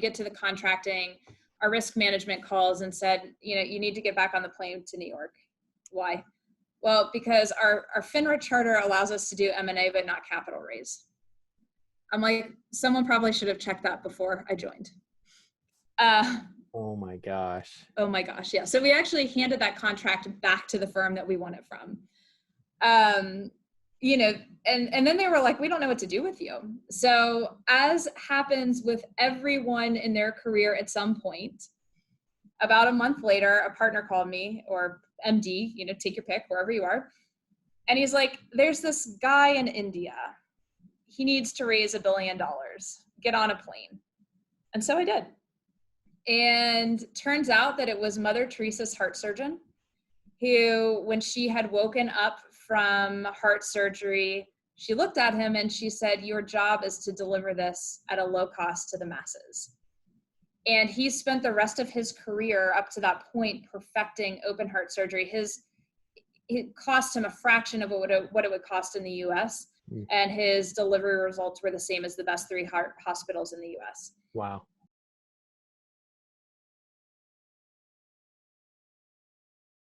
get to the contracting, our risk management calls and said, you need to get back on the plane to New York. Why? Well, because our FINRA charter allows us to do M&A, but not capital raise. I'm like, someone probably should have checked that before I joined. Oh my gosh. Oh my gosh. Yeah. So we actually handed that contract back to the firm that we won it from. And then they were like, we don't know what to do with you. So as happens with everyone in their career at some point, about a month later, a partner called me, or MD, take your pick, wherever you are. And he's like, there's this guy in India. He needs to raise $1 billion. Get on a plane. And so I did. And turns out that it was Mother Teresa's heart surgeon who, when she had woken up from heart surgery, she looked at him and she said, your job is to deliver this at a low cost to the masses. And he spent the rest of his career up to that point perfecting open heart surgery. It cost him a fraction of what it would cost in the US. And his delivery results were the same as the best 3 heart hospitals in the US. Wow.